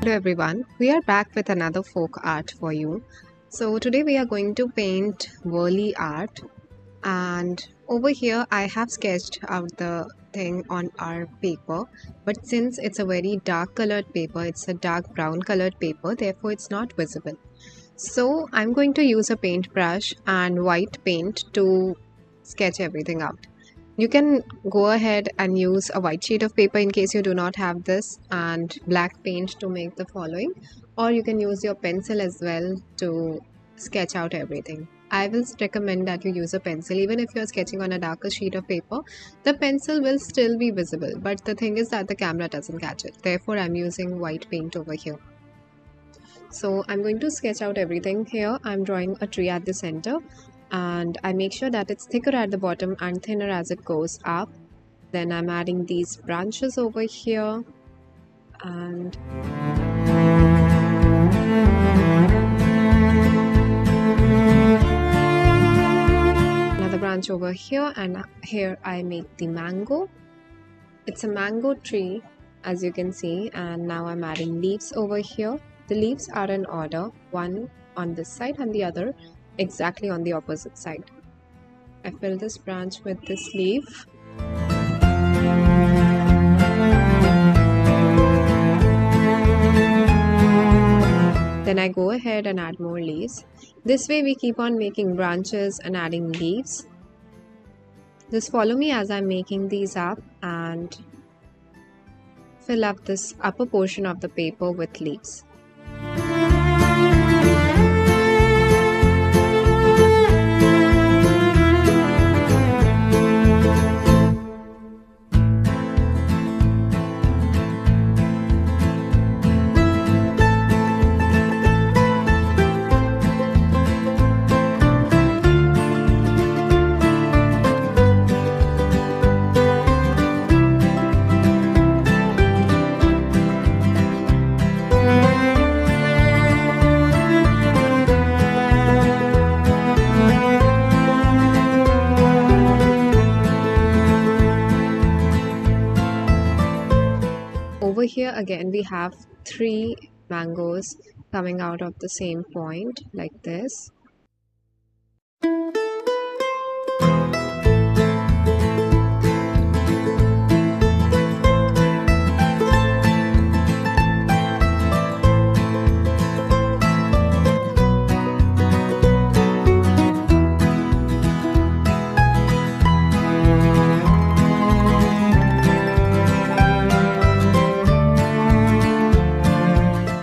Hello everyone, we are back with another folk art for you. So today we are going to paint Warli Art, and over here I have sketched out the thing on our paper, but since it's a very dark colored paper, it's a dark brown colored paper, therefore it's not visible. So I'm going to use a paintbrush and white paint to sketch everything out. You can go ahead and use a white sheet of paper in case you do not have this, and black paint to make the following, or you can use your pencil as well to sketch out everything. I will recommend that you use a pencil. Even if you're sketching on a darker sheet of paper, the pencil will still be visible, but the thing is that the camera doesn't catch it. Therefore, I'm using white paint over here. So I'm going to sketch out everything here. I'm drawing a tree at the center, and I make sure that it's thicker at the bottom and thinner as it goes up. Then I'm adding these branches over here, and another branch over here, and here I make the mango. It's a mango tree, as you can see, and now I'm adding leaves over here. The leaves are in order, one on this side and the other exactly on the opposite side. I fill this branch with this leaf. Then I go ahead and add more leaves. This way we keep on making branches and adding leaves. Just follow me as I'm making these up and fill up this upper portion of the paper with leaves. Over here again we have 3 mangoes coming out of the same point like this.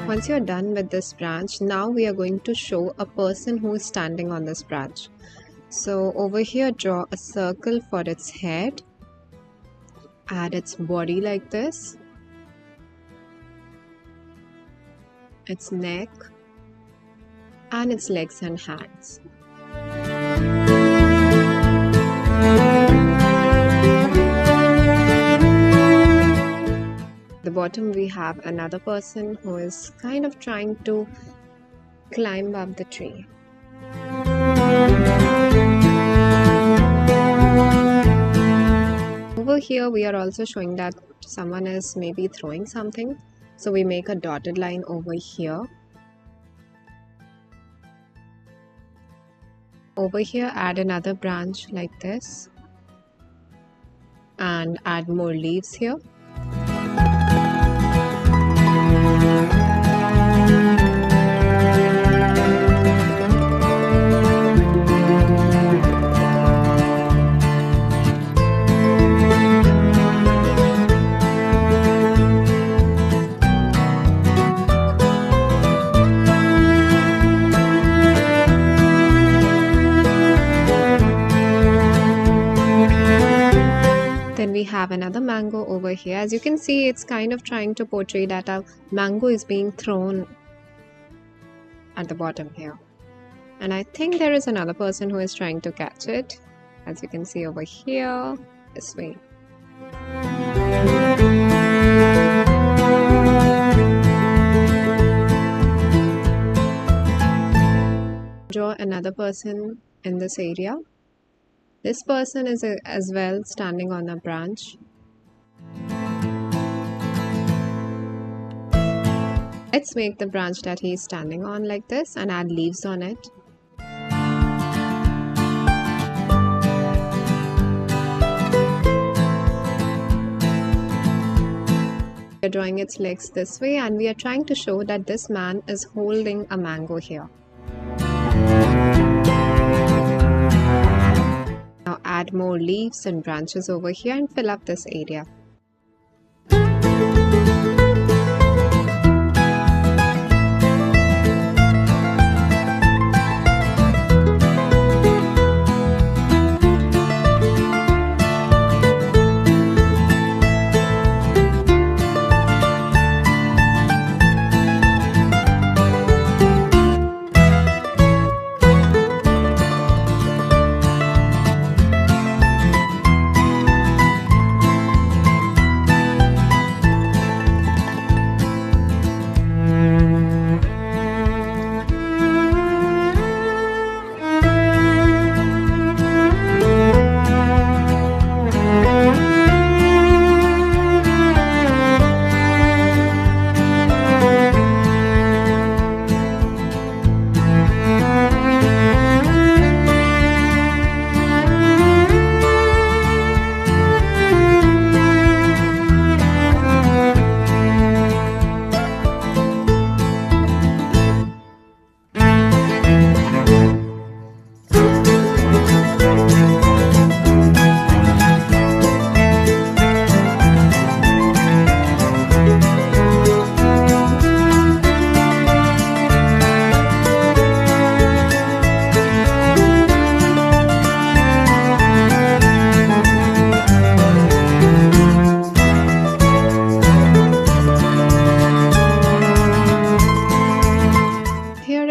Once you're done with this branch, now we are going to show a person who is standing on this branch. So over here, draw a circle for its head, add its body like this, its neck, and its legs and hands. At the bottom we have another person who is kind of trying to climb up the tree. Over here we are also showing that someone is maybe throwing something, so we make a dotted line over here. Over here add another branch like this and add more leaves here. Then we have another mango over here. As you can see, it's kind of trying to portray that a mango is being thrown at the bottom here. And I think there is another person who is trying to catch it. As you can see over here, this way. Draw another person in this area. This person is as well standing on a branch. Let's make the branch that he is standing on like this and add leaves on it. We are drawing its legs this way, and we are trying to show that this man is holding a mango here. Now add more leaves and branches over here and fill up this area.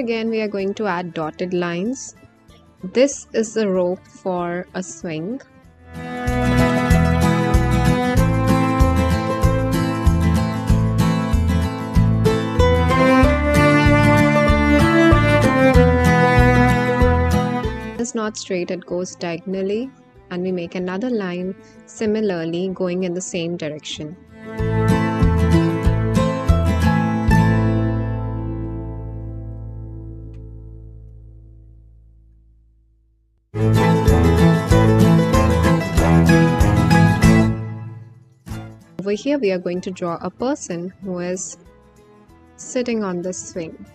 Again, we are going to add dotted lines. This is the rope for a swing. It's not straight, it goes diagonally, and we make another line similarly going in the same direction. Over here, we are going to draw a person who is sitting on the swing.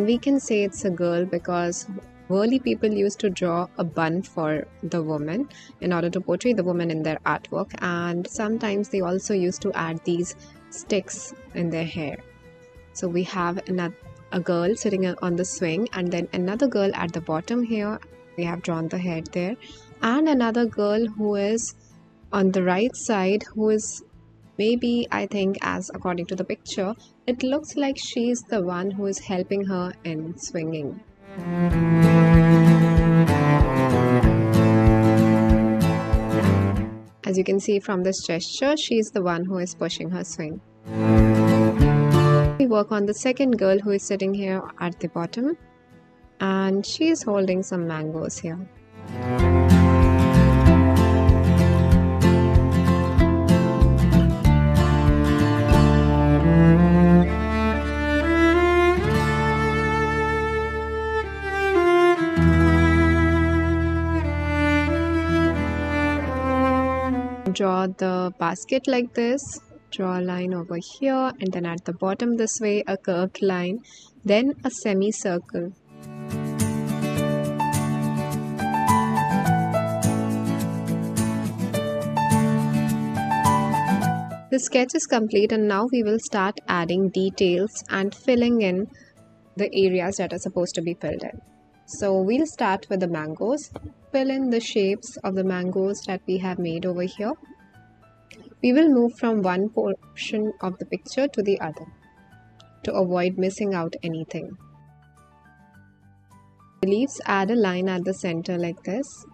We can say it's a girl because Warli people used to draw a bun for the woman in order to portray the woman in their artwork, and sometimes they also used to add these sticks in their hair. So we have a girl sitting on the swing, and then another girl at the bottom here. We have drawn the head there, and another girl who is on the right side, who is maybe, I think, as according to the picture, it looks like she's the one who is helping her in swinging. As you can see from this gesture, she's the one who is pushing her swing. We work on the second girl who is sitting here at the bottom, and she is holding some mangoes here. Draw the basket like this, draw a line over here, and then at the bottom this way a curved line, then a semicircle. The sketch is complete, and now we will start adding details and filling in the areas that are supposed to be filled in. So we'll start with the mangoes. Fill in the shapes of the mangoes that we have made over here. We will move from one portion of the picture to the other to avoid missing out anything. The leaves, add a line at the center like this.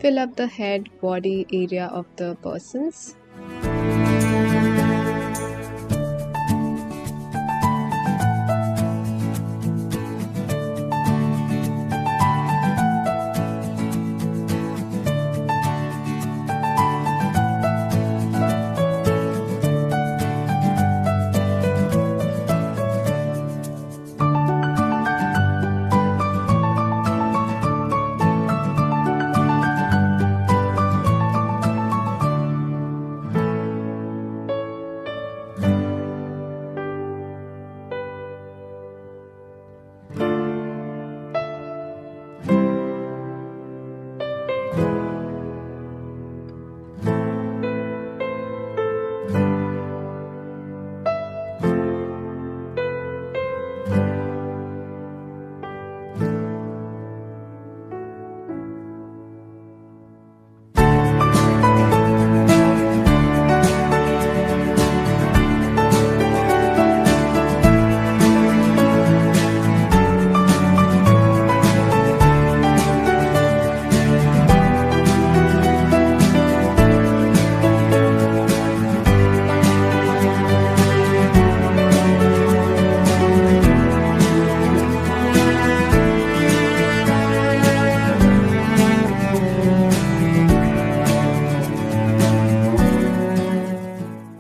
Fill up the head body area of the persons.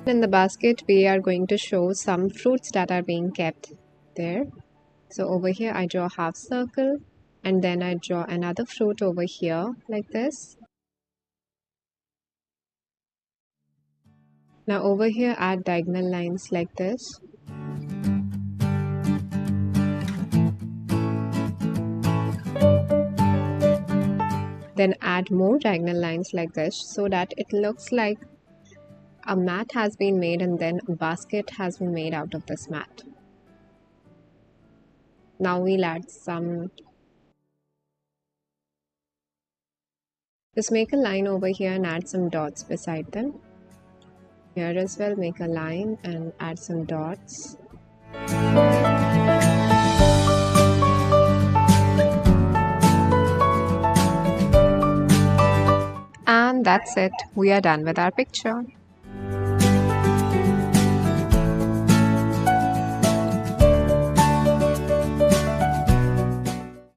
In the basket, we are going to show some fruits that are being kept there. So over here, I draw a half circle and then I draw another fruit over here like this. Now over here, add diagonal lines like this. Then add more diagonal lines like this so that it looks like a mat has been made and then a basket has been made out of this mat. Now we'll add some. Just make a line over here and add some dots beside them. Here as well, make a line and add some dots. And that's it. We are done with our picture.